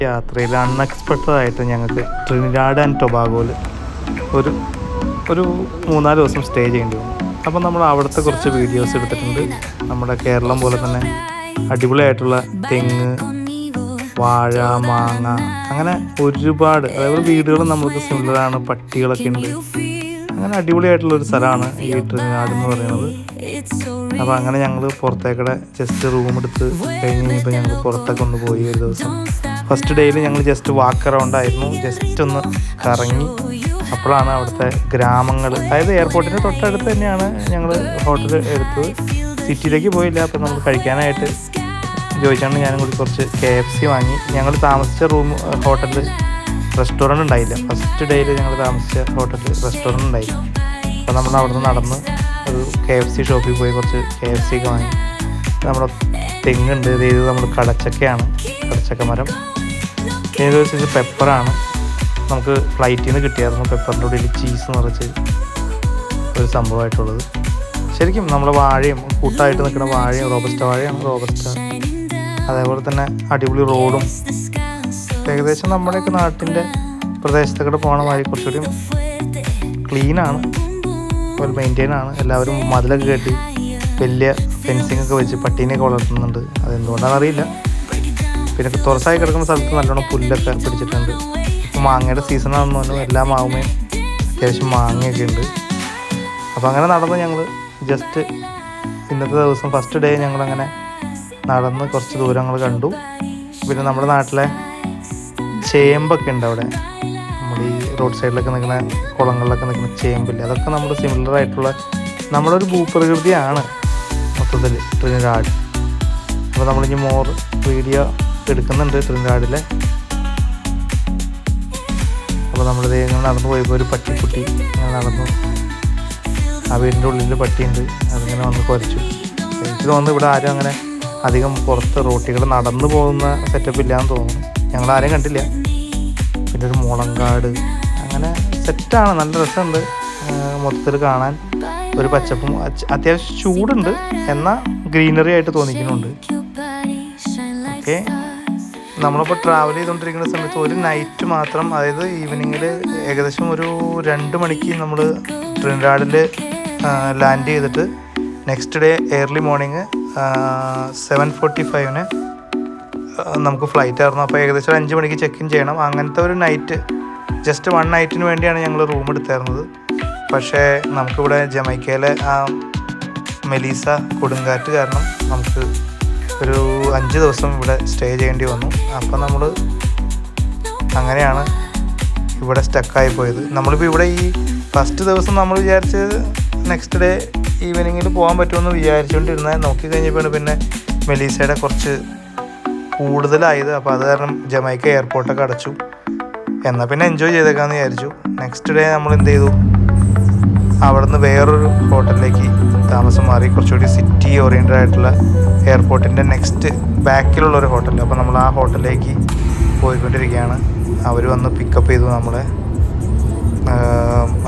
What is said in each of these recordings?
യാത്രയിൽ അൺഎക്സ്പെക്റ്റഡായിട്ട് ഞങ്ങൾക്ക് Trinidad and ടൊബാഗോയിൽ ഒരു ഒരു 3-4 ദിവസം സ്റ്റേ ചെയ്യേണ്ടി വന്നു. അപ്പോൾ നമ്മൾ അവിടുത്തെ കുറച്ച് വീഡിയോസ് എടുത്തിട്ടുണ്ട്. നമ്മുടെ കേരളം പോലെ തന്നെ അടിപൊളിയായിട്ടുള്ള തെങ്ങ്, വാഴ, മാങ്ങ, അങ്ങനെ ഒരുപാട്, അതേപോലെ വീടുകളും നമ്മൾക്ക് സിമിലറാണ്. പട്ടികളൊക്കെ ഉണ്ട്. അങ്ങനെ അടിപൊളിയായിട്ടുള്ളൊരു സ്ഥലമാണ് ഈ ട്രിനിഡാഡ് എന്ന് പറയുന്നത്. അപ്പോൾ അങ്ങനെ ഞങ്ങൾ പുറത്തേക്കടെ ജസ്റ്റ് റൂം എടുത്ത് കഴിഞ്ഞ് കഴിഞ്ഞപ്പോൾ ഞങ്ങൾ പുറത്തൊക്കെ ഒന്ന് പോയി. ഒരു ദിവസം ഫസ്റ്റ് ഡേയിൽ ഞങ്ങൾ ജസ്റ്റ് വാക്ക് അറൗണ്ട് ആയിരുന്നു, ജസ്റ്റ് ഒന്ന് കറങ്ങി. അപ്പോഴാണ് അവിടുത്തെ ഗ്രാമങ്ങൾ, അതായത് എയർപോർട്ടിൻ്റെ തൊട്ടടുത്ത് തന്നെയാണ് ഞങ്ങൾ ഹോട്ടൽ എടുത്തത്. സിറ്റിയിലേക്ക് പോയില്ല. അപ്പോൾ നമ്മൾ കഴിക്കാനായിട്ട് ചോദിച്ചാണ് ഞാനും കൂടി കുറച്ച് KFC വാങ്ങി. ഞങ്ങൾ താമസിച്ച ഹോട്ടലിൽ റെസ്റ്റോറൻറ്റ് ഉണ്ടായില്ല. ഫസ്റ്റ് ഡേയിൽ ഞങ്ങൾ താമസിച്ച ഹോട്ടലിൽ റെസ്റ്റോറൻറ്റ് ഉണ്ടായില്ല. അപ്പോൾ നമ്മൾ അവിടെ നിന്ന് നടന്ന് ഒരു KFC ഷോപ്പിൽ പോയി കുറച്ച് KFC ഒക്കെ വാങ്ങി. നമ്മുടെ തെങ്ങുണ്ട്, ഇത് നമ്മൾ കടച്ചക്കയാണ്, കടച്ചക്ക മരം. ഇത് വെച്ച് പെപ്പറാണ്, നമുക്ക് ഫ്ലൈറ്റിൽ നിന്ന് കിട്ടിയായിരുന്നു. പെപ്പറിൻ്റെ ഉള്ളിൽ ചീസ് നിറച്ച് ഒരു സംഭവമായിട്ടുള്ളത്. ശരിക്കും നമ്മളെ വാഴയും കൂട്ടായിട്ട് നിൽക്കുന്ന വാഴയും, റോബസ്റ്റ വാഴയാണ്, റോബസ്റ്റ. അതേപോലെ തന്നെ അടിപൊളി റോഡും, ഏകദേശം നമ്മുടെയൊക്കെ നാട്ടിൻ്റെ പ്രദേശത്തൊക്കെ പോകണ മാതിരി കുറച്ചുകൂടി ക്ലീനാണ്, വെൽ മെയിൻറ്റെയിൻ ആണ്. എല്ലാവരും മതിലൊക്കെ കെട്ടി വലിയ ഫെൻസിങ് ഒക്കെ വെച്ച് പട്ടീനെയൊക്കെ വളർത്തുന്നുണ്ട്. അതെന്തുകൊണ്ടാണെന്ന് അറിയില്ല. പിന്നെ തുറസായി കിടക്കുന്ന സ്ഥലത്ത് നല്ലോണം പുല്ലൊക്കെ പിടിച്ചിട്ടുണ്ട്. ഇപ്പോൾ മാങ്ങയുടെ സീസണാണെന്ന് പറഞ്ഞു, എല്ലാ മാവുമേ അത്യാവശ്യം മാങ്ങയൊക്കെ ഉണ്ട്. അപ്പോൾ അങ്ങനെ നടന്ന് ഞങ്ങൾ ജസ്റ്റ് ഇന്നത്തെ ദിവസം ഫസ്റ്റ് ഡേ ഞങ്ങളങ്ങനെ നടന്ന് കുറച്ച് ദൂരങ്ങൾ കണ്ടു. പിന്നെ നമ്മുടെ നാട്ടിലെ ചേമ്പൊക്കെ ഉണ്ട് അവിടെ, നമ്മുടെ ഈ റോഡ് സൈഡിലൊക്കെ നിൽക്കുന്ന കുളങ്ങളിലൊക്കെ നിൽക്കുന്ന ചേമ്പില്ല, അതൊക്കെ നമ്മുടെ സിമിലർ ആയിട്ടുള്ള നമ്മുടെ ഒരു ഭൂപ്രകൃതിയാണ് മൊത്തത്തിൽ ട്രിനിഡാഡ്. അപ്പോൾ നമ്മളിനി മോർ വീഡിയോ എടുക്കുന്നുണ്ട് ട്രിനിഡാഡിലെ. അപ്പോൾ നമ്മളിത് ഇങ്ങനെ നടന്നു പോയപ്പോൾ ഒരു പട്ടിക്കുട്ടി ഇങ്ങനെ നടന്നു. ആ വീടിൻ്റെ ഉള്ളിൽ പട്ടിയുണ്ട്, അതിങ്ങനെ വന്ന് കുരച്ചു. എനിക്ക് തോന്നുന്നു ഇവിടെ ആരും അങ്ങനെ അധികം പുറത്ത് റോട്ടികൾ നടന്നു പോകുന്ന സെറ്റപ്പ് ഇല്ലയെന്ന് തോന്നുന്നു. ഞങ്ങളാരും കണ്ടില്ല. പിന്നെ ഒരു മുളങ്കാട്, അങ്ങനെ സെറ്റാണ്, നല്ല രസമുണ്ട് മൊത്തത്തിൽ കാണാൻ. ഒരു പച്ചപ്പും അത്യാവശ്യം ചൂടുണ്ട്, എന്നാൽ ഗ്രീനറി ആയിട്ട് തോന്നിക്കുന്നുണ്ട്. ഓക്കെ, നമ്മളിപ്പോൾ ട്രാവൽ ചെയ്തുകൊണ്ടിരിക്കുന്ന സമയത്ത് ഒരു നൈറ്റ് മാത്രം, അതായത് ഈവനിങ്ങിൽ ഏകദേശം ഒരു 2 മണിക്ക് നമ്മൾ ട്രിനിഡാഡിൽ ലാൻഡ് ചെയ്തിട്ട് നെക്സ്റ്റ് ഡേ ഏർലി മോർണിംഗ് 7:45 നമുക്ക് ഫ്ലൈറ്റ് ആയിരുന്നു. അപ്പോൾ ഏകദേശം 5 മണിക്ക് ചെക്ക് ഇൻ ചെയ്യണം. അങ്ങനത്തെ ഒരു നൈറ്റ്, ജസ്റ്റ് 1 നൈറ്റിന് വേണ്ടിയാണ് ഞങ്ങൾ റൂം എടുത്തായിരുന്നത്. പക്ഷേ നമുക്കിവിടെ ജമൈക്കയിലെ ആ മെലീസ കൊടുങ്കാറ്റ് കാരണം നമുക്ക് ഒരു 5 ദിവസം ഇവിടെ സ്റ്റേ ചെയ്യേണ്ടി വന്നു. അപ്പോൾ നമ്മൾ അങ്ങനെയാണ് ഇവിടെ സ്റ്റക്കായി പോയത്. നമ്മളിപ്പോൾ ഇവിടെ ഈ ഫസ്റ്റ് ദിവസം നമ്മൾ വിചാരിച്ചത് നെക്സ്റ്റ് ഡേ ഈവനിങ്ങിൽ പോകാൻ പറ്റുമെന്ന് വിചാരിച്ചുകൊണ്ടിരുന്നത്, നോക്കിക്കഴിഞ്ഞപ്പോൾ പിന്നെ മെലീസയുടെ കുറച്ച് കൂടുതലായത്. അപ്പോൾ അത് കാരണം ജമൈക്ക എയർപോർട്ടൊക്കെ അടച്ചു. എന്നാൽ പിന്നെ എൻജോയ് ചെയ്തേക്കാമെന്ന് വിചാരിച്ചു. നെക്സ്റ്റ് ഡേ നമ്മൾ എന്ത് ചെയ്തു, അവിടെ നിന്ന് വേറൊരു ഹോട്ടലിലേക്ക് താമസം മാറി, കുറച്ചുകൂടി സിറ്റി ഓറിയൻറ്റഡ് ആയിട്ടുള്ള എയർപോർട്ടിൻ്റെ നെക്സ്റ്റ് ബാക്കിലുള്ളൊരു ഹോട്ടൽ. അപ്പോൾ നമ്മൾ ആ ഹോട്ടലിലേക്ക് പോയിക്കൊണ്ടിരിക്കുകയാണ്. അവർ വന്ന് പിക്കപ്പ് ചെയ്തു നമ്മളെ,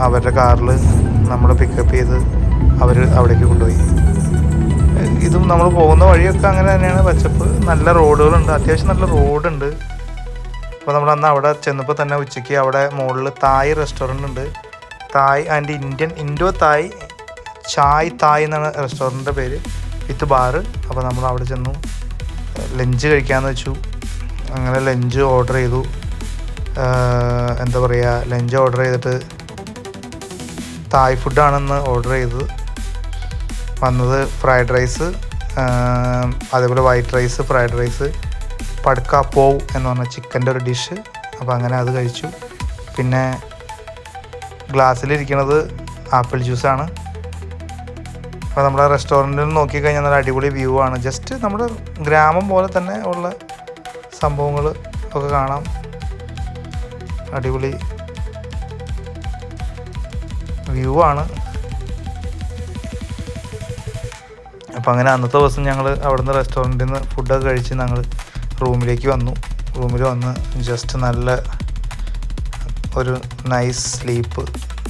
അവരുടെ കാറിൽ നമ്മളെ പിക്കപ്പ് ചെയ്ത് അവർ അവിടേക്ക് കൊണ്ടുപോയി. ഇതും നമ്മൾ പോകുന്ന വഴിയൊക്കെ അങ്ങനെ തന്നെയാണ്, പച്ചപ്പ്, നല്ല റോഡുകളുണ്ട്, അത്യാവശ്യം നല്ല റോഡുണ്ട്. അപ്പോൾ നമ്മൾ അന്ന് അവിടെ ചെന്നപ്പോൾ തന്നെ ഉച്ചയ്ക്ക് അവിടെ മുകളിൽ തായ് റെസ്റ്റോറൻ്റ് ഉണ്ട്. തായ് ആൻഡ് ഇൻഡോ തായ്, ചായ് തായ് എന്നാണ് റെസ്റ്റോറൻറ്റിൻ്റെ പേര്, വിത്ത് ബാറ്. അപ്പോൾ നമ്മൾ അവിടെ ചെന്നു ലഞ്ച് കഴിക്കാമെന്ന് വെച്ചു. അങ്ങനെ ലഞ്ച് ഓർഡർ ചെയ്തു. എന്താ പറയുക, ലഞ്ച് ഓർഡർ ചെയ്തിട്ട് തായ് ഫുഡാണെന്ന് ഓർഡർ ചെയ്തത്. വന്നത് ഫ്രൈഡ് റൈസ്, അതേപോലെ വൈറ്റ് റൈസ്, ഫ്രൈഡ് റൈസ്, പടുക്ക പോവ് എന്ന് പറഞ്ഞ ചിക്കൻ്റെ ഒരു ഡിഷ്. അപ്പോൾ അങ്ങനെ അത് കഴിച്ചു. പിന്നെ ഗ്ലാസ്സിലിരിക്കുന്നത് ആപ്പിൾ ജ്യൂസാണ്. അപ്പോൾ നമ്മുടെ റെസ്റ്റോറൻറ്റിൽ നോക്കിക്കഴിഞ്ഞാൽ നല്ല അടിപൊളി വ്യൂ ആണ്. ജസ്റ്റ് നമ്മുടെ ഗ്രാമം പോലെ തന്നെ ഉള്ള സംഭവങ്ങൾ ഒക്കെ കാണാം. അടിപൊളി വ്യൂ ആണ്. അപ്പോൾ അങ്ങനെ അന്നത്തെ ദിവസം ഞങ്ങൾ അവിടുന്ന് റെസ്റ്റോറൻറ്റിൽ നിന്ന് ഫുഡൊക്കെ കഴിച്ച് ഞങ്ങൾ റൂമിലേക്ക് വന്നു. റൂമിൽ വന്ന് ജസ്റ്റ് നല്ല ഒരു നൈസ് സ്ലീപ്പ്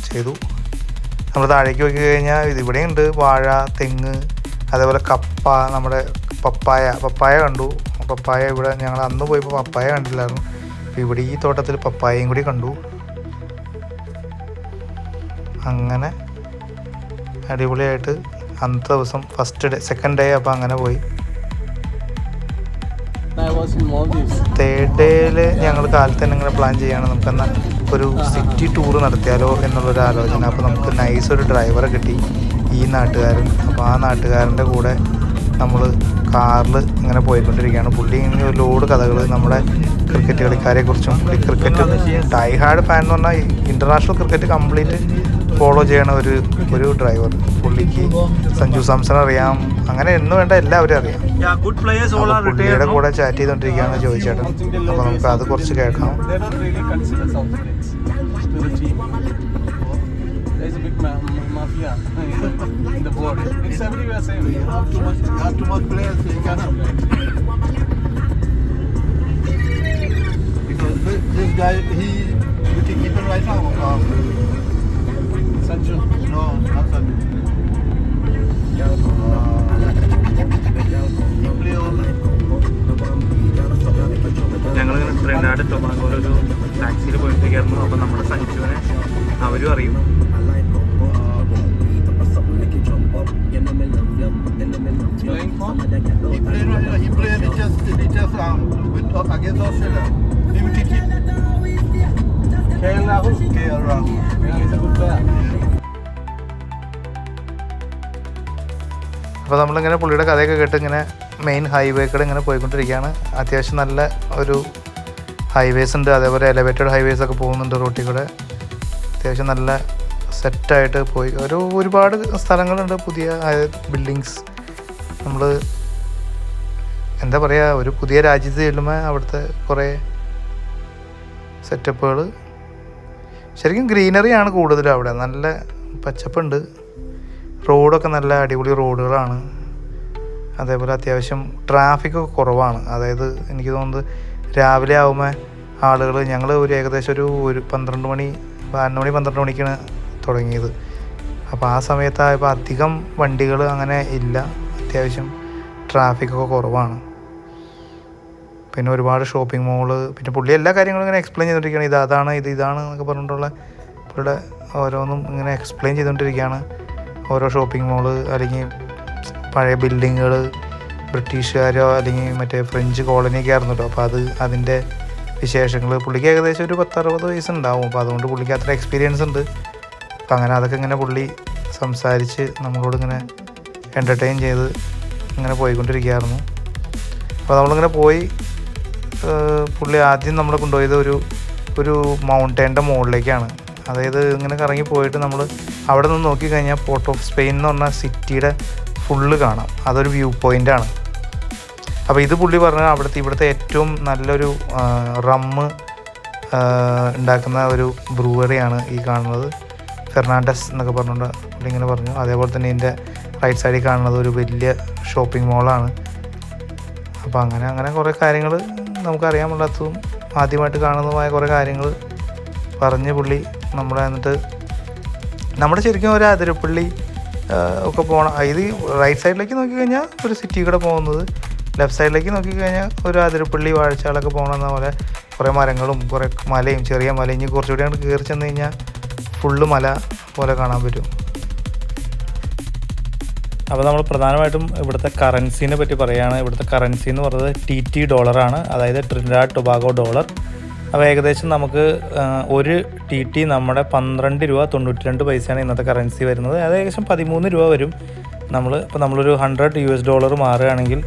ചെയ്തു. നമ്മൾ താഴേക്ക് നോക്കി കഴിഞ്ഞാൽ ഇതിവിടെയുണ്ട് വാഴ, തെങ്ങ്, അതേപോലെ കപ്പ, നമ്മുടെ പപ്പായ കണ്ടു. പപ്പായ ഇവിടെ ഞങ്ങൾ അന്ന് പോയപ്പോൾ പപ്പായ കണ്ടില്ലായിരുന്നു. ഇവിടെ ഈ തോട്ടത്തിൽ പപ്പായയും കൂടി കണ്ടു. അങ്ങനെ അടിപൊളിയായിട്ട് അന്നത്തെ ദിവസം സെക്കൻഡ് ഡേ അപ്പോൾ അങ്ങനെ പോയി. തേർഡ് ഡേയിൽ ഞങ്ങൾ കാലത്ത് തന്നെ ഇങ്ങനെ പ്ലാൻ ചെയ്യുകയാണ്, നമുക്കെന്നാൽ ഒരു സിറ്റി ടൂർ നടത്തിയാലോ എന്നുള്ളൊരു ആലോചന. അപ്പോൾ നമുക്ക് നൈസ് ഒരു ഡ്രൈവറെ കിട്ടി, ഈ നാട്ടുകാരൻ. അപ്പോൾ ആ നാട്ടുകാരൻ്റെ കൂടെ നമ്മൾ കാറിൽ ഇങ്ങനെ പോയിക്കൊണ്ടിരിക്കുകയാണ്. പുള്ളി ഇങ്ങനെ ഒരു ലോഡ് കഥകൾ നമ്മുടെ ക്രിക്കറ്റ് കളിക്കാരെക്കുറിച്ചും, പുള്ളി ക്രിക്കറ്റ് ഡൈ ഹാർഡ് ഫാൻ എന്ന് പറഞ്ഞാൽ ഇൻ്റർനാഷണൽ ക്രിക്കറ്റ് കംപ്ലീറ്റ് ഫോളോ ചെയ്യണ ഒരു ഡ്രൈവർ. പുള്ളിക്ക് സഞ്ജു സാംസൺ അറിയാം, അങ്ങനെ എന്ന് വേണ്ട എല്ലാവരും അറിയാം. പുള്ളിയുടെ കൂടെ ചാറ്റ് ചെയ്തുകൊണ്ടിരിക്കുകയാണ് ചോദിച്ചേട്ടൻ. അപ്പോൾ നമുക്ക് അത് കുറച്ച് കേൾക്കാം. There's a big mafia in the board. It's everywhere same. You have too much players, so you cannot play. Because this guy, he wicket-keeper right now. Sanju? No, not Sanju. He play all night. ഞങ്ങളിങ്ങനെ Trinidad ടൊബാഗോയിലൊരു ടാക്സിയിൽ പോയിട്ടേക്കായിരുന്നു. അപ്പോൾ നമ്മുടെ സഞ്ജുവിനെ അവരും അറിയും. Playing for? He played just against Australia. He wicket-keeper. KL Rahul? KL Rahul. Yeah, he's a good player. അപ്പോൾ നമ്മളിങ്ങനെ പുള്ളിയുടെ കഥയൊക്കെ കേട്ട് ഇങ്ങനെ മെയിൻ ഹൈവേ കൂടെ ഇങ്ങനെ പോയിക്കൊണ്ടിരിക്കുകയാണ്. അത്യാവശ്യം നല്ല ഒരു ഹൈവേസ് ഉണ്ട്, അതേപോലെ എലവേറ്റഡ് ഹൈവേസ് ഒക്കെ പോകുന്നുണ്ട് റോട്ടിൽ കൂടെ. അത്യാവശ്യം നല്ല സെറ്റായിട്ട് പോയി. ഒരുപാട് സ്ഥലങ്ങളുണ്ട്, പുതിയ ബിൽഡിങ്സ്. നമ്മൾ എന്താ പറയുക, ഒരു പുതിയ രാജ്യത്ത് ചെല്ലുമ്പോൾ അവിടുത്തെ കുറേ സെറ്റപ്പുകൾ. ശരിക്കും ഗ്രീനറിയാണ് കൂടുതലും അവിടെ, നല്ല പച്ചപ്പുണ്ട്. റോഡൊക്കെ നല്ല അടിപൊളി റോഡുകളാണ്. അതേപോലെ അത്യാവശ്യം ട്രാഫിക്കൊക്കെ കുറവാണ്. അതായത് എനിക്ക് തോന്നുന്നത് രാവിലെ ആകുമ്പോൾ ആളുകൾ, ഞങ്ങൾ ഏകദേശം ഒരു 12 മണി 12 മണിക്കാണ് തുടങ്ങിയത്. അപ്പോൾ ആ സമയത്തായപ്പോൾ അധികം വണ്ടികൾ അങ്ങനെ ഇല്ല, അത്യാവശ്യം ട്രാഫിക്കൊക്കെ കുറവാണ്. പിന്നെ ഒരുപാട് ഷോപ്പിംഗ് മോള്, പിന്നെ പുള്ളി എല്ലാ കാര്യങ്ങളും ഇങ്ങനെ എക്സ്പ്ലെയിൻ ചെയ്തുകൊണ്ടിരിക്കുകയാണ്. ഇതാണ് എന്നൊക്കെ പറഞ്ഞിട്ടുള്ള പുള്ളിയുടെ ഓരോന്നും ഇങ്ങനെ എക്സ്പ്ലെയിൻ ചെയ്തുകൊണ്ടിരിക്കുകയാണ്. ഓരോ ഷോപ്പിംഗ് മോള്, അല്ലെങ്കിൽ പഴയ ബിൽഡിങ്ങുകൾ, ബ്രിട്ടീഷുകാരോ അല്ലെങ്കിൽ മറ്റേ ഫ്രഞ്ച് കോളനിയൊക്കെ ആയിരുന്നല്ലോ. അപ്പോൾ അതിൻ്റെ വിശേഷങ്ങൾ. പുള്ളിക്ക് ഏകദേശം ഒരു 10-60 വയസ്സുണ്ടാവും. അപ്പോൾ അതുകൊണ്ട് പുള്ളിക്ക് അത്ര എക്സ്പീരിയൻസ് ഉണ്ട്. അപ്പോൾ അങ്ങനെ അതൊക്കെ ഇങ്ങനെ പുള്ളി സംസാരിച്ച് നമ്മളോട് ഇങ്ങനെ എൻ്റർടൈൻ ചെയ്ത് ഇങ്ങനെ പോയിക്കൊണ്ടിരിക്കുകയായിരുന്നു. അപ്പോൾ നമ്മളിങ്ങനെ പോയി, പുള്ളി ആദ്യം നമ്മളെ കൊണ്ടുപോയത് ഒരു മൗണ്ടൈൻ്റെ മുകളിലേക്കാണ്. അതായത് ഇങ്ങനെ കറങ്ങി പോയിട്ട് നമ്മൾ അവിടെ നിന്ന് നോക്കിക്കഴിഞ്ഞാൽ പോർട്ട് ഓഫ് സ്പെയിൻ എന്ന് പറഞ്ഞ സിറ്റിയുടെ ഫുള്ള് കാണാം. അതൊരു വ്യൂ പോയിൻ്റാണ്. അപ്പോൾ ഇത് പുള്ളി പറഞ്ഞാൽ ഇവിടുത്തെ ഏറ്റവും നല്ലൊരു റമ്മ് ഉണ്ടാക്കുന്ന ഒരു ബ്രൂവറിയാണ് ഈ കാണുന്നത്, ഫെർണാണ്ടസ് എന്നൊക്കെ പറഞ്ഞുകൊണ്ട് പുള്ളി ഇങ്ങനെ പറഞ്ഞു. അതേപോലെ തന്നെ ഇതിൻ്റെ റൈറ്റ് സൈഡിൽ കാണുന്നത് ഒരു വലിയ ഷോപ്പിംഗ് മോളാണ്. അപ്പോൾ അങ്ങനെ കുറേ കാര്യങ്ങൾ നമുക്കറിയാൻ പാടാത്തതും ആദ്യമായിട്ട് കാണുന്നതുമായ കുറേ കാര്യങ്ങൾ പറഞ്ഞ് പുള്ളി എന്നിട്ട് നമ്മുടെ ശരിക്കും ഒരു അതിരപ്പള്ളി ഒക്കെ പോകണം. ഇത് റൈറ്റ് സൈഡിലേക്ക് നോക്കിക്കഴിഞ്ഞാൽ ഒരു സിറ്റി കൂടെ പോകുന്നത്, ലെഫ്റ്റ് സൈഡിലേക്ക് നോക്കിക്കഴിഞ്ഞാൽ ഒരു അതിരപ്പള്ളി വാഴച്ചാലൊക്കെ പോകണമെന്ന പോലെ കുറേ മരങ്ങളും കുറേ മലയും, ചെറിയ മല. ഇനി കുറച്ചുകൂടി അങ്ങോട്ട് കയറി ചെന്ന് കഴിഞ്ഞാൽ ഫുള്ള് മല പോലെ കാണാൻ പറ്റും. അപ്പോൾ നമ്മൾ പ്രധാനമായിട്ടും ഇവിടുത്തെ കറൻസീനെ പറ്റി പറയുകയാണ്. ഇവിടുത്തെ കറൻസി എന്ന് പറയുന്നത് TT ഡോളറാണ്, അതായത് ട്രിനിഡാഡ് ടൊബാഗോ ഡോളർ. അപ്പോൾ ഏകദേശം നമുക്ക് ഒരു TT നമ്മുടെ 12 രൂപ 92 പൈസയാണ് ഇന്നത്തെ കറൻസി വരുന്നത്. അത് ഏകദേശം 13 രൂപ വരും. നമ്മളൊരു $100 മാറുകയാണെങ്കിൽ,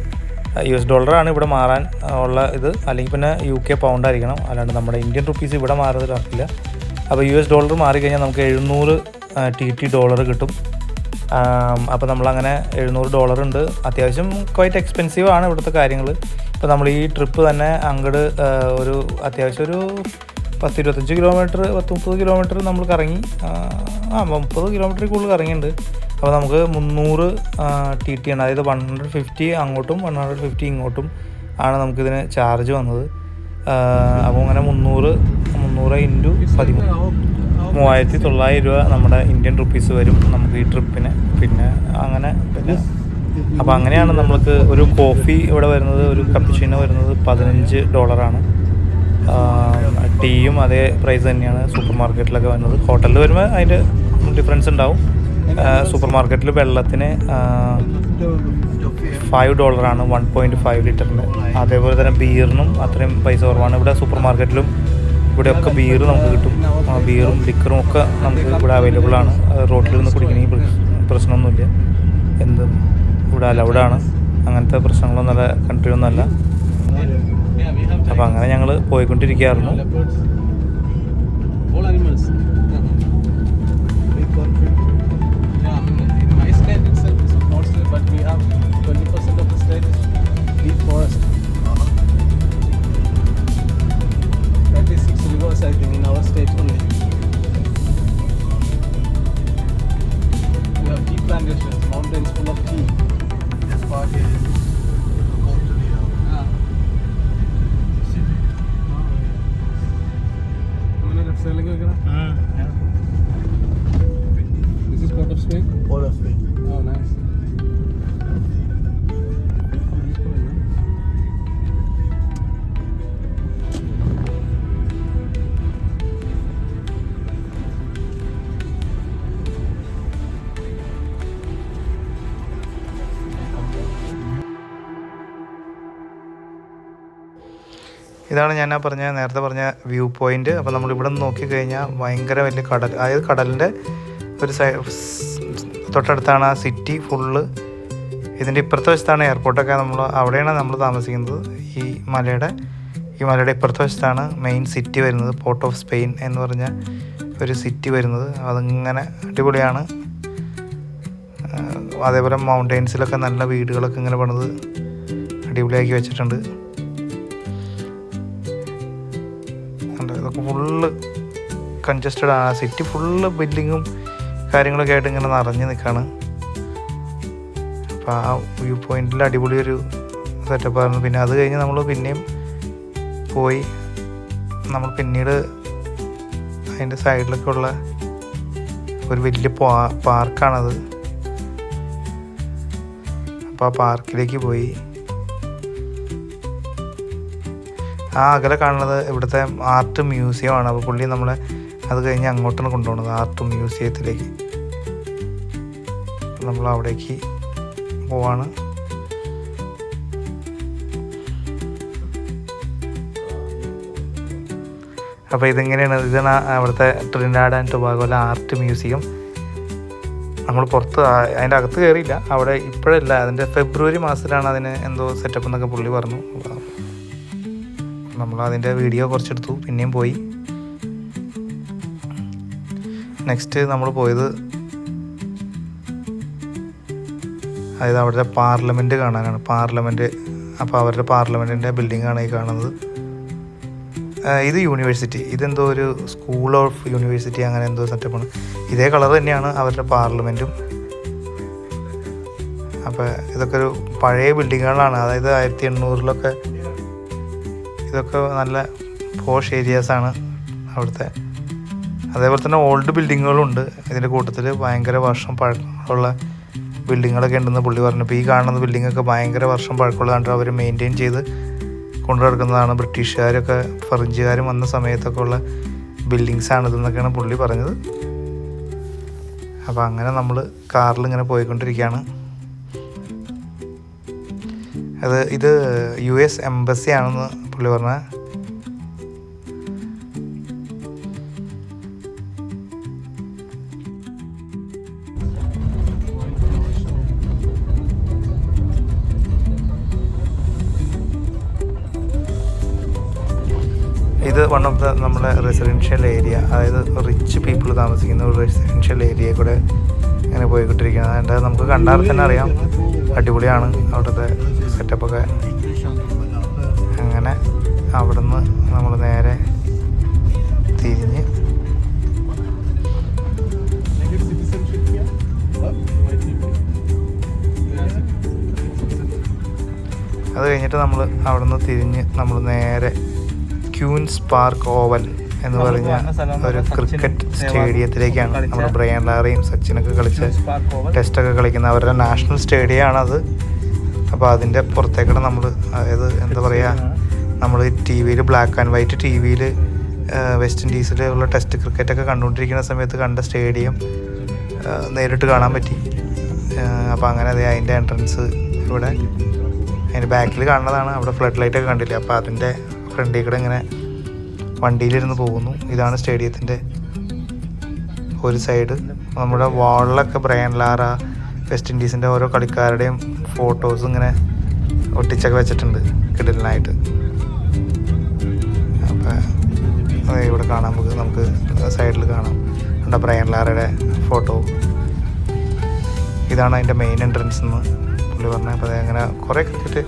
$, ഇവിടെ മാറാൻ ഉള്ള ഇത്, അല്ലെങ്കിൽ പിന്നെ UK പൗണ്ട് ആയിരിക്കണം, അല്ലാണ്ട് നമ്മുടെ ഇന്ത്യൻ റുപ്പീസ് ഇവിടെ മാറുന്നത് നടക്കില്ല. അപ്പോൾ $, മാറിക്കഴിഞ്ഞാൽ നമുക്ക് 700 TT ഡോളർ കിട്ടും. അപ്പോൾ നമ്മളങ്ങനെ $700 ഉണ്ട്. അത്യാവശ്യം ക്വൈറ്റ് എക്സ്പെൻസീവ് ആണ് ഇവിടുത്തെ കാര്യങ്ങൾ. ഇപ്പോൾ നമ്മൾ ഈ ട്രിപ്പ് തന്നെ അങ്ങോട്ട് അത്യാവശ്യം ഒരു 10-25 കിലോമീറ്റർ 10-30 കിലോമീറ്റർ നമ്മൾ കറങ്ങി, 30 കിലോമീറ്ററിൽ കൂടുതൽ കറങ്ങിയിട്ടുണ്ട്. അപ്പോൾ നമുക്ക് 300 TT ആണ്, അതായത് 150 അങ്ങോട്ടും 150 ഇങ്ങോട്ടും ആണ് നമുക്കിതിന് ചാർജ് വന്നത്. അപ്പോൾ അങ്ങനെ 300 ഇൻറ്റു 13,900 രൂപ നമ്മുടെ ഇന്ത്യൻ റുപ്പീസ് വരും നമുക്ക് ഈ ട്രിപ്പിന്. പിന്നെ അപ്പോൾ അങ്ങനെയാണ് നമ്മൾക്ക് ഒരു കോഫി ഇവിടെ വരുന്നത്, ഒരു കപ്പുച്ചിനോ വരുന്നത് $15. ടീയും അതേ പ്രൈസ് തന്നെയാണ് സൂപ്പർ മാർക്കറ്റിലൊക്കെ വന്നത്. ഹോട്ടലിൽ വരുമ്പോൾ അതിൻ്റെ ഡിഫറൻസ് ഉണ്ടാവും. സൂപ്പർ മാർക്കറ്റിൽ വെള്ളത്തിന് $5 1.5 ലിറ്ററിന്. അതേപോലെ തന്നെ ബീറിനും അത്രയും പൈസ കുറവാണ്. ഇവിടെ സൂപ്പർ മാർക്കറ്റിലും ഇവിടെയൊക്കെ ബീർ നമുക്ക് കിട്ടും. ബീറും ലിക്കറും ഒക്കെ നമുക്ക് ഇവിടെ അവൈലബിൾ ആണ്. റോഡിൽ നിന്ന് കുടിക്കണമെങ്കിൽ പ്രശ്നമൊന്നുമില്ല. എന്തും ഇവിടെ അലൗഡാണ്. അങ്ങനത്തെ പ്രശ്നങ്ങളൊന്നുമല്ല, കൺട്രി ഒന്നുമല്ല. അപ്പം അങ്ങനെ ഞങ്ങൾ പോയിക്കൊണ്ടിരിക്കുകയായിരുന്നു. I think in our state only. We have tea plantations, mountains full of tea. This part is totally city. This is Port of Spain? All of it. Oh, nice. ഇതാണ് ഞാൻ നേരത്തെ പറഞ്ഞ വ്യൂ പോയിൻ്റ്. അപ്പോൾ നമ്മളിവിടെ നിന്ന് നോക്കിക്കഴിഞ്ഞാൽ ഭയങ്കര വലിയ കടൽ, അതായത് കടലിൻ്റെ ഒരു തൊട്ടടുത്താണ് ആ സിറ്റി ഫുള്ള്. ഇതിൻ്റെ ഇപ്പുറത്തെ വശത്താണ് എയർപോർട്ടൊക്കെ. അവിടെയാണ് നമ്മൾ താമസിക്കുന്നത്. ഈ മലയുടെ ഇപ്പുറത്തെ വശത്താണ് മെയിൻ സിറ്റി വരുന്നത്. പോർട്ട് ഓഫ് സ്പെയിൻ എന്ന് പറഞ്ഞ ഒരു സിറ്റി വരുന്നത്. അതിങ്ങനെ അടിപൊളിയാണ്. അതേപോലെ മൗണ്ടെയ്ൻസിലൊക്കെ നല്ല വീടുകളൊക്കെ ഇങ്ങനെ പണിത് അടിപൊളിയാക്കി വെച്ചിട്ടുണ്ട്. ഇതൊക്കെ ഫുള്ള് കൺജസ്റ്റഡ് ആണ്. സിറ്റി ഫുള്ള് ബിൽഡിങ്ങും കാര്യങ്ങളൊക്കെ ആയിട്ട് ഇങ്ങനെ നിറഞ്ഞ് നിൽക്കുകയാണ്. അപ്പോൾ ആ വ്യൂ പോയിൻറ്റിൽ അടിപൊളി ഒരു സെറ്റപ്പായിരുന്നു. പിന്നെ അത് കഴിഞ്ഞ് നമ്മൾ പിന്നെയും പോയി. നമ്മൾ പിന്നീട് അതിൻ്റെ സൈഡിലൊക്കെ ഉള്ള ഒരു വലിയ പാർക്കാണത്. അപ്പോൾ ആ പാർക്കിലേക്ക് പോയി. ആ അകലെ കാണുന്നത് ഇവിടുത്തെ ആർട്ട് മ്യൂസിയമാണ്. അപ്പോൾ പുള്ളി നമ്മളെ അത് കഴിഞ്ഞ് അങ്ങോട്ടാണ് കൊണ്ടുപോകുന്നത്, ആർട്ട് മ്യൂസിയത്തിലേക്ക്. നമ്മൾ അവിടേക്ക് പോവാണ്. അപ്പോൾ ഇതാണ് അവിടുത്തെ ട്രിനിഡാഡ് ആൻഡ് ടൊബാഗോയിലെ ആർട്ട് മ്യൂസിയം. നമ്മൾ പുറത്ത് അതിൻ്റെ അകത്ത് കയറിയില്ല. അവിടെ ഇപ്പോഴല്ല, അതിൻ്റെ ഫെബ്രുവരി മാസത്തിലാണ് അതിന് എന്തോ സെറ്റപ്പ് എന്നൊക്കെ പുള്ളി പറഞ്ഞു. നമ്മൾ അതിൻ്റെ വീഡിയോ കുറച്ചെടുത്തു, പിന്നെയും പോയി. നെക്സ്റ്റ് നമ്മൾ പോയത് അതായത് അവിടുത്തെ പാർലമെൻറ്റ് കാണാനാണ്. അപ്പോൾ അവരുടെ പാർലമെൻറ്റിൻ്റെ ബിൽഡിങ്ങാണ് ഈ കാണുന്നത്. ഇത് യൂണിവേഴ്സിറ്റി, ഇതെന്തോ ഒരു സ്കൂൾ ഓഫ് യൂണിവേഴ്സിറ്റി അങ്ങനെ എന്തോ സെറ്റപ്പാണ്. ഇതേ കളർ തന്നെയാണ് അവരുടെ പാർലമെൻറ്റും. അപ്പോൾ ഇതൊക്കെ ഒരു പഴയ ബിൽഡിങ്ങുകളാണ്. അതായത് 1800-ലൊക്കെ. ഇതൊക്കെ നല്ല പോഷ് ഏരിയാസാണ് അവിടുത്തെ. അതേപോലെ തന്നെ ഓൾഡ് ബിൽഡിങ്ങുകളുണ്ട് ഇതിൻ്റെ കൂട്ടത്തിൽ. ഭയങ്കര വർഷം പഴക്കമുള്ള ബിൽഡിങ്ങുകളൊക്കെ ഉണ്ടെന്ന് പുള്ളി പറഞ്ഞു. ഇപ്പോൾ ഈ കാണുന്ന ബിൽഡിങ്ങൊക്കെ ഭയങ്കര വർഷം പഴക്കമുള്ളതാണ്. അവർ മെയിൻറ്റെയിൻ ചെയ്ത് കൊണ്ടു നടക്കുന്നതാണ്. ബ്രിട്ടീഷുകാരൊക്കെ ഫ്രഞ്ചുകാരും വന്ന സമയത്തൊക്കെ ഉള്ള ബിൽഡിങ്സാണ് ഇതെന്നൊക്കെയാണ് പുള്ളി പറഞ്ഞത്. അപ്പോൾ അങ്ങനെ നമ്മൾ കാറിൽ ഇങ്ങനെ പോയിക്കൊണ്ടിരിക്കുകയാണ്. ഇത് US എംബസി ആണെന്ന് പുള്ളി പറഞ്ഞ. ഇത് വൺ ഓഫ് ദ നമ്മുടെ റെസിഡൻഷ്യൽ ഏരിയ, അതായത് റിച്ച് പീപ്പിൾ താമസിക്കുന്ന ഒരു റെസിഡൻഷ്യൽ ഏരിയയിൽ കൂടെ ഇങ്ങനെ പോയിക്കൊണ്ടിരിക്കുന്നത്. അതിൻ്റെ നമുക്ക് കണ്ടാൽ തന്നെ അറിയാം അടിപൊളിയാണ് അവിടുത്തെ സെറ്റപ്പൊക്കെ. അങ്ങനെ അവിടുന്ന് നമ്മൾ നേരെ തിരിഞ്ഞ് അത് കഴിഞ്ഞിട്ട് നമ്മൾ അവിടുന്ന് തിരിഞ്ഞ് നമ്മൾ നേരെ ക്യൂൻസ് പാർക്ക് ഓവൽ എന്ന് പറഞ്ഞ ഒരു ക്രിക്കറ്റ് സ്റ്റേഡിയത്തിലേക്കാണ്. നമ്മുടെ ബ്രയൻ ലാറിയും സച്ചിനൊക്കെ കളിച്ച് ടെസ്റ്റൊക്കെ കളിക്കുന്ന അവരുടെ നാഷണൽ സ്റ്റേഡിയമാണത്. അപ്പോൾ അതിൻ്റെ പുറത്തേക്കാണ് നമ്മൾ, അതായത് എന്താ പറയുക, നമ്മൾ ടി വിയിൽ ബ്ലാക്ക് ആൻഡ് വൈറ്റ് ടി വിയിൽ വെസ്റ്റ് ഇൻഡീസിലുള്ള ടെസ്റ്റ് ക്രിക്കറ്റൊക്കെ കണ്ടുകൊണ്ടിരിക്കുന്ന സമയത്ത് കണ്ട സ്റ്റേഡിയം നേരിട്ട് കാണാൻ പറ്റി. അപ്പോൾ അങ്ങനെ അതെ അതിൻ്റെ എൻട്രൻസ് ഇവിടെ അതിൻ്റെ ബാക്കിൽ കാണുന്നതാണ്. അവിടെ ഫ്ലഡ് ലൈറ്റൊക്കെ കണ്ടില്ല. അപ്പോൾ അതിൻ്റെ ഫ്രണ്ടിൽ കൂടെ ഇങ്ങനെ വണ്ടിയിലിരുന്ന് പോകുന്നു. ഇതാണ് സ്റ്റേഡിയത്തിൻ്റെ ഒരു സൈഡ്. നമ്മുടെ വാളിലൊക്കെ ബ്രയൻ ലാറ വെസ്റ്റ് ഇൻഡീസിൻ്റെ ഓരോ കളിക്കാരുടെയും ഫോട്ടോസ് ഇങ്ങനെ ഒട്ടിച്ചൊക്കെ വെച്ചിട്ടുണ്ട് കിടലിനായിട്ട്. അപ്പോൾ ഇവിടെ കാണാം, നമുക്ക് സൈഡിൽ കാണാം നമ്മുടെ ബ്രയൻ ലാറയുടെ ഫോട്ടോ. ഇതാണ് അതിൻ്റെ മെയിൻ എൻട്രൻസ് എന്ന് പുള്ളി പറഞ്ഞത്. അപ്പോൾ അങ്ങനെ കുറേ ക്രിക്കറ്റ്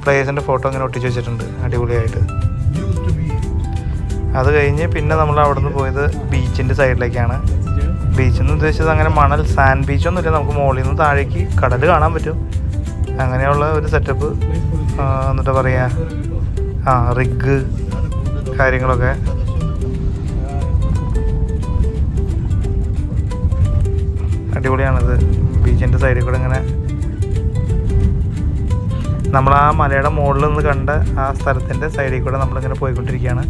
പ്ലേയേഴ്സിൻ്റെ ഫോട്ടോ ഇങ്ങനെ ഒട്ടിച്ച് വെച്ചിട്ടുണ്ട് അടിപൊളിയായിട്ട്. അത് കഴിഞ്ഞ് പിന്നെ നമ്മൾ അവിടെ നിന്ന് പോയത് ബീച്ചിൻ്റെ സൈഡിലേക്കാണ്. ബീച്ചെന്ന് ഉദ്ദേശിച്ചത് അങ്ങനെ മണൽ സാൻഡ് ബീച്ചൊന്നുമില്ല, നമുക്ക് മുകളിൽ നിന്ന് താഴേക്ക് കടൽ കാണാൻ പറ്റും. അങ്ങനെയുള്ള ഒരു സെറ്റപ്പ്. എന്നിട്ട് പറയുക റിഗ് കാര്യങ്ങളൊക്കെ. അടിപൊളിയാണിത്. ബീച്ചിൻ്റെ സൈഡിൽ കൂടെ ഇങ്ങനെ നമ്മൾ ആ മലയുടെ മുകളിൽ നിന്ന് കണ്ട ആ സ്ഥലത്തിൻ്റെ സൈഡിൽ കൂടെ നമ്മളിങ്ങനെ പോയിക്കൊണ്ടിരിക്കുകയാണ്.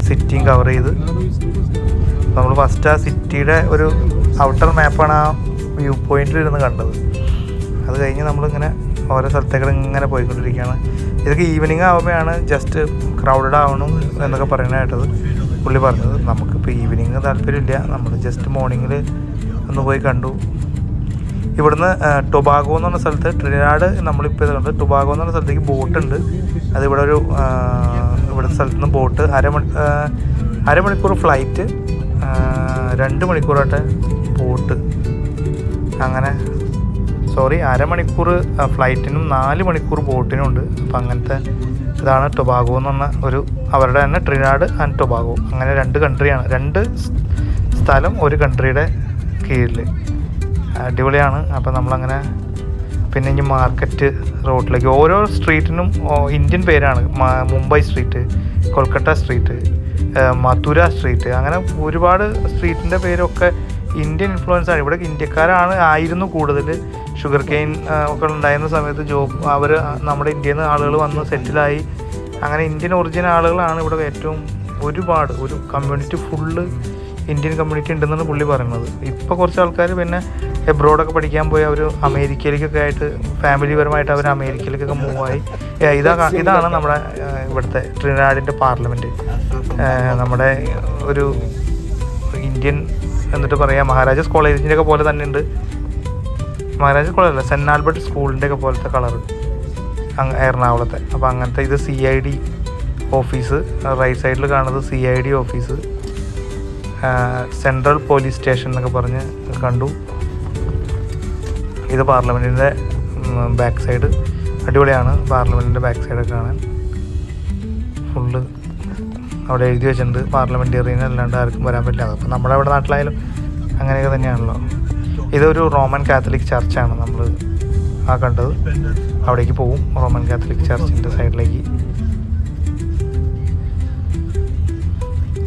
സിറ്റിയും കവർ ചെയ്ത് നമ്മൾ ഫസ്റ്റ് ആ സിറ്റിയുടെ ഒരു ഔട്ടർ മാപ്പാണ് ആ വ്യൂ പോയിന്റിൽ ഇരുന്ന് കണ്ടത്. അത് കഴിഞ്ഞ് നമ്മളിങ്ങനെ ഓരോ സ്ഥലത്തേക്ക് ഇങ്ങനെ പോയിക്കൊണ്ടിരിക്കുകയാണ്. ഇതൊക്കെ ഈവനിങ് ആവുമ്പോഴാണ് ജസ്റ്റ് ക്രൗഡഡ് ആവണം എന്നൊക്കെ പറയാനായിട്ടത് പുള്ളി പറഞ്ഞത്. നമുക്കിപ്പോൾ ഈവനിങ് താല്പര്യമില്ല, നമ്മൾ ജസ്റ്റ് മോർണിംഗിൽ ഒന്ന് പോയി കണ്ടു. ഇവിടുന്ന് ടൊബാഗോ എന്ന് പറഞ്ഞ സ്ഥലത്ത് ട്രിനിഡാഡ് നമ്മളിപ്പോൾ ഇത് കണ്ട് ടൊബാഗോ എന്ന് പറഞ്ഞ സ്ഥലത്തേക്ക് ബോട്ടുണ്ട്. അതിവിടെ ഒരു ഇവിടുത്തെ സ്ഥലത്ത് നിന്ന് ബോട്ട് അരമണിക്കൂർ ഫ്ലൈറ്റ്, 2 മണിക്കൂറായിട്ട് ബോട്ട്. അങ്ങനെ അരമണിക്കൂർ ഫ്ലൈറ്റിനും 4 മണിക്കൂർ ബോട്ടിനും ഉണ്ട്. അപ്പോൾ അങ്ങനത്തെ ഇതാണ് ടൊബാഗോ എന്ന് പറഞ്ഞ ഒരു അവരുടെ തന്നെ ട്രിനിഡാഡ് ആൻഡ് ടൊബാഗോ. അങ്ങനെ 2 കൺട്രിയാണ്, 2 സ്ഥലം ഒരു കൺട്രിയുടെ കീഴിൽ. അടിപൊളിയാണ്. അപ്പോൾ നമ്മളങ്ങനെ പിന്നെ ഇനി മാർക്കറ്റ് റോഡിലേക്ക് ഓരോ സ്ട്രീറ്റിനും ഇന്ത്യൻ പേരാണ്. Mumbai street, Kolkata street, Mathura street, അങ്ങനെ ഒരുപാട് സ്ട്രീറ്റിൻ്റെ പേരൊക്കെ ഇന്ത്യൻ ഇൻഫ്ലുവൻസ് ആണ്. ഇവിടെ ആയിരുന്നു കൂടുതൽ. ഷുഗർ കെയിൻ ഒക്കെ ഉണ്ടായിരുന്ന സമയത്ത് അവർ നമ്മുടെ ഇന്ത്യയിൽ നിന്ന് ആളുകൾ വന്ന് സെറ്റിലായി. അങ്ങനെ ഇന്ത്യൻ ഒറിജിനൽ ആളുകളാണ് ഇവിടെ ഏറ്റവും ഒരു കമ്മ്യൂണിറ്റി ഫുള്ള് ഇന്ത്യൻ കമ്മ്യൂണിറ്റി ഉണ്ടെന്നാണ് പുള്ളി പറയുന്നത്. ഇപ്പോൾ കുറച്ച് ആൾക്കാർ പിന്നെ എബ്രോഡൊക്കെ പഠിക്കാൻ പോയി അവർ അമേരിക്കയിലേക്കൊക്കെ ആയിട്ട് ഫാമിലിപരമായിട്ട് അവർ അമേരിക്കയിലേക്കൊക്കെ മൂവായി. ഇതാണ് നമ്മുടെ ഇവിടുത്തെ ട്രിനിഡാഡിൻ്റെ പാർലമെൻറ്റ്. നമ്മുടെ ഒരു ഇന്ത്യൻ എന്നിട്ട് പറയാം മഹാരാജാസ് കോളേജിൻ്റെ ഒക്കെ പോലെ തന്നെ ഉണ്ട്. മഹാരാജാസ് കോളേജല്ല, സെൻറ്റ് ആൽബർട്ട് സ്കൂളിൻ്റെ ഒക്കെ പോലത്തെ കളറ് എറണാകുളത്തെ. അപ്പോൾ അങ്ങനത്തെ ഇത് CID ഓഫീസ്, റൈറ്റ് സൈഡിൽ കാണുന്നത് CID office, central police station എന്നൊക്കെ പറഞ്ഞ് കണ്ടു. ഇത് പാർലമെൻറ്റിൻ്റെ ബാക്ക് സൈഡ്. അടിപൊളിയാണ് പാർലമെൻറ്റിൻ്റെ ബാക്ക് സൈഡൊക്കെ കാണാൻ. ഫുള്ള് അവിടെ എഴുതി വെച്ചിട്ടുണ്ട് പാർലമെൻറ്റേറിയൻ അല്ലാണ്ട് ആർക്കും വരാൻ പറ്റില്ല. അപ്പോൾ നമ്മുടെ അവിടെ നാട്ടിലായാലും അങ്ങനെയൊക്കെ തന്നെയാണല്ലോ. ഇതൊരു റോമൻ കാത്തലിക് ചർച്ചാണ് നമ്മൾ കണ്ടത്. അവിടേക്ക് പോവും, റോമൻ കാത്തലിക് ചർച്ചിൻ്റെ സൈഡിലേക്ക്.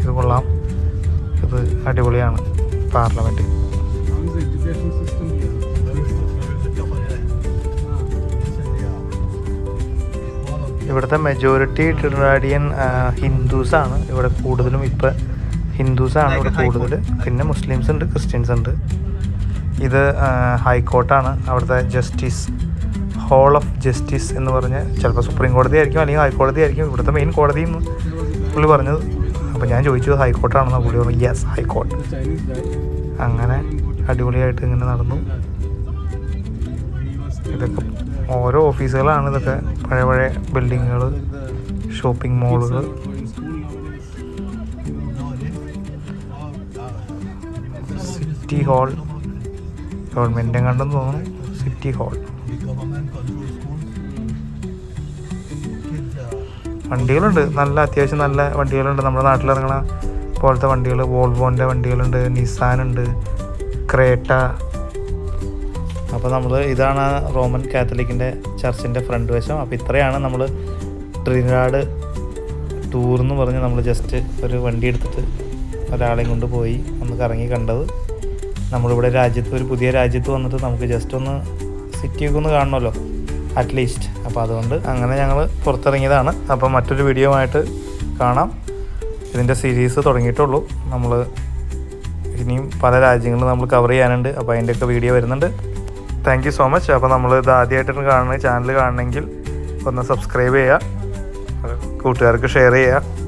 ഇത് കൊള്ളാം, ഇത് അടിപൊളിയാണ് പാർലമെൻറ്റ്. ഇവിടുത്തെ മെജോറിറ്റി ട്രിനിഡാഡിയൻ ഹിന്ദുസാണ് ഇവിടെ കൂടുതലും. ഇപ്പോൾ ഹിന്ദുസാണ് ഇവിടെ കൂടുതൽ. പിന്നെ മുസ്ലിംസ് ഉണ്ട്, ക്രിസ്ത്യൻസ് ഉണ്ട്. ഇത് ഹൈക്കോർട്ടാണ്. അവിടുത്തെ ജസ്റ്റിസ്, ഹോൾ ഓഫ് ജസ്റ്റിസ് എന്ന് പറഞ്ഞ് ചിലപ്പോൾ സുപ്രീം കോടതി ആയിരിക്കും അല്ലെങ്കിൽ ഹൈക്കോടതി ആയിരിക്കും ഇവിടുത്തെ മെയിൻ കോടതി എന്ന് പുള്ളി പറഞ്ഞത്. അപ്പോൾ ഞാൻ ചോദിച്ചു ഹൈക്കോർട്ടാണെന്ന്. പുള്ളി പറഞ്ഞു യെസ് ഹൈക്കോർട്ട്. അങ്ങനെ അടിപൊളിയായിട്ട് ഇങ്ങനെ നടന്നു. ഇതൊക്കെ ഓരോ ഓഫീസുകളാണ്. ഇതൊക്കെ പഴയ ബിൽഡിങ്ങുകൾ, ഷോപ്പിംഗ് മോളുകൾ. സിറ്റി ഹാൾ, ഗവൺമെൻറ്റിൻ്റെ കണ്ടെന്ന് തോന്നുന്നു. City hall. വണ്ടികളുണ്ട്, നല്ല അത്യാവശ്യം നല്ല വണ്ടികളുണ്ട്. നമ്മുടെ നാട്ടിലിറങ്ങണ പോലത്തെ വണ്ടികൾ, വോൾവോൻ്റെ വണ്ടികളുണ്ട്, നിസാനുണ്ട്, ക്രേട്ട. അപ്പോൾ ഇതാണ് റോമൻ കാത്തലിക്കിൻ്റെ ചർച്ചിൻ്റെ ഫ്രണ്ട് വശം. അപ്പോൾ ഇത്രയാണ് നമ്മൾ ട്രിനിഡാഡ് ടൂർ എന്ന് പറഞ്ഞ് നമ്മൾ ജസ്റ്റ് ഒരു വണ്ടി എടുത്തിട്ട് ഒരാളെയും കൊണ്ട് പോയി ഒന്ന് കറങ്ങി കണ്ടത്. നമ്മളിവിടെ ഒരു പുതിയ രാജ്യത്ത് വന്നിട്ട് നമുക്ക് ജസ്റ്റ് ഒന്ന് സിറ്റിയൊക്കെ ഒന്ന് കാണണമല്ലോ അറ്റ്ലീസ്റ്റ്. അപ്പോൾ അതുകൊണ്ട് അങ്ങനെ ഞങ്ങൾ പുറത്തിറങ്ങിയതാണ്. അപ്പോൾ മറ്റൊരു വീഡിയോ ആയിട്ട് കാണാം. ഇതിൻ്റെ സീരീസ് തുടങ്ങിയിട്ടുള്ളൂ. നമ്മൾ ഇനിയും പല രാജ്യങ്ങളും നമ്മൾ കവർ ചെയ്യാനുണ്ട്. അപ്പോൾ അതിൻ്റെയൊക്കെ വീഡിയോ വരുന്നുണ്ട്. Thank you so much. അപ്പോൾ നമ്മൾ ഇത് ആദ്യമായിട്ടാണ് കാണുന്നത്, ചാനൽ കാണണമെങ്കിൽ ഒന്ന് സബ്സ്ക്രൈബ് ചെയ്യുക, കൂട്ടുകാർക്ക് ഷെയർ ചെയ്യുക.